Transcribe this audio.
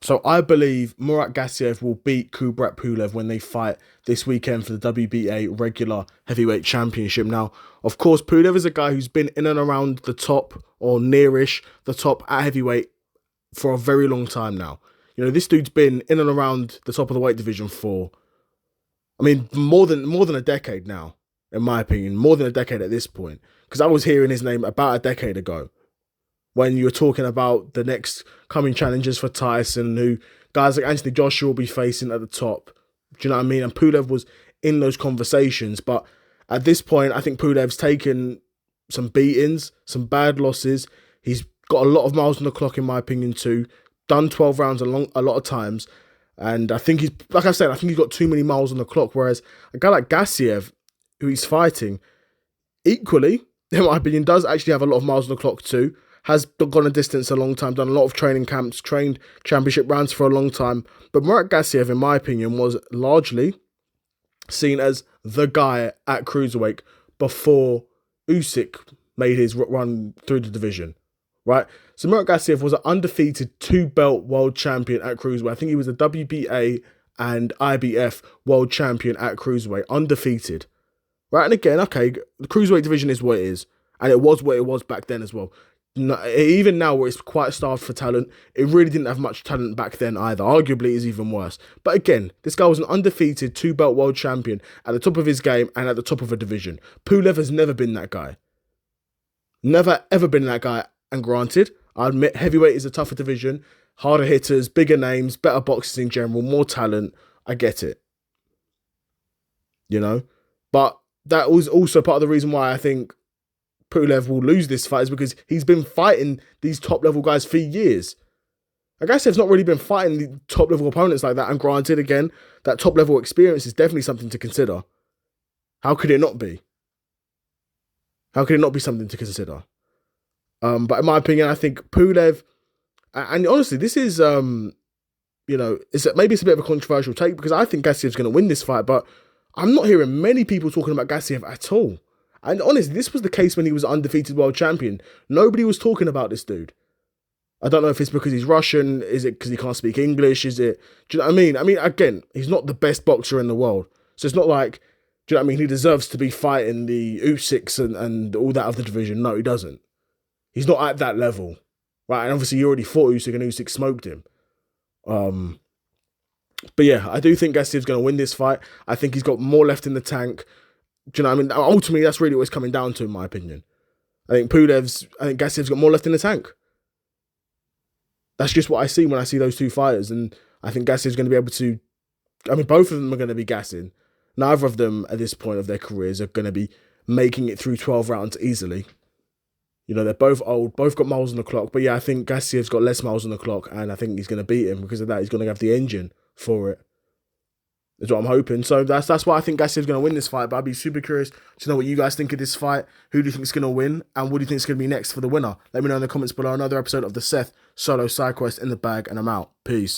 So I believe Murat Gassiev will beat Kubrat Pulev when they fight this weekend for the WBA regular heavyweight championship. Now, of course, Pulev is a guy who's been in and around the top or nearish the top at heavyweight for a very long time now. You know, this dude's been in and around the top of the weight division for, I mean, more than a decade now, in my opinion, more than a decade at this point. Because I was hearing his name about a decade ago, when you were talking about the next coming challenges for Tyson, who guys like Anthony Joshua will be facing at the top. Do you know what I mean? And Pulev was in those conversations. But at this point, I think Pulev's taken some beatings, some bad losses. He's got a lot of miles on the clock, in my opinion, too. Done 12 rounds a lot of times. And I think like I said, I think he's got too many miles on the clock. Whereas a guy like Gassiev, who he's fighting, equally, in my opinion, does actually have a lot of miles on the clock too. Has gone a distance a long time, done a lot of training camps, trained championship rounds for a long time. But Murat Gassiev, in my opinion, was largely seen as the guy at cruiserweight before Usyk made his run through the division, right? So Murat Gassiev was an undefeated 2-belt world champion at cruiserweight. I think he was a WBA and IBF world champion at cruiserweight, undefeated, right? And again, okay, the cruiserweight division is what it is, and it was what it was back then as well. No, even now, where it's quite starved for talent, it really didn't have much talent back then either. Arguably, it's even worse. But again, this guy was an undefeated 2-belt world champion at the top of his game and at the top of a division. Pulev has never been that guy. Never, ever been that guy. And granted, I admit heavyweight is a tougher division, harder hitters, bigger names, better boxers in general, more talent. I get it. You know? But that was also part of the reason why I think Pulev will lose this fight, is because he's been fighting these top-level guys for years. Gassiev's not really been fighting the top-level opponents like that, and granted, again, that top-level experience is definitely something to consider. How could it not be? How could it not be something to consider? But in my opinion, I think Pulev, and honestly, this is, maybe it's a bit of a controversial take, because I think Gassiev's going to win this fight, but I'm not hearing many people talking about Gassiev at all. And honestly, this was the case when he was undefeated world champion. Nobody was talking about this dude. I don't know if it's because he's Russian. Is it because he can't speak English? Is it... Do you know what I mean? I mean, again, he's not the best boxer in the world. So it's not like... Do you know what I mean? He deserves to be fighting the Usyks and all that other division. No, he doesn't. He's not at that level. Right? And obviously, he already fought Usyk and Usyk smoked him. But yeah, I do think Gassiev's going to win this fight. I think he's got more left in the tank. Do you know what I mean? Ultimately, that's really what it's coming down to, in my opinion. I think Gassiev's got more left in the tank. That's just what I see when I see those two fighters. And I think Gassiev's going to be able to... I mean, both of them are going to be gassing. Neither of them, at this point of their careers, are going to be making it through 12 rounds easily. You know, they're both old, both got miles on the clock. But yeah, I think Gassiev's got less miles on the clock, and I think he's going to beat him. Because of that, he's going to have the engine for it. Is what I'm hoping. So that's why I think Gassiev's going to win this fight. But I'd be super curious to know what you guys think of this fight. Who do you think is going to win? And what do you think is going to be next for the winner? Let me know in the comments below. Another episode of the Seth Solo Side Quest in the bag. And I'm out. Peace.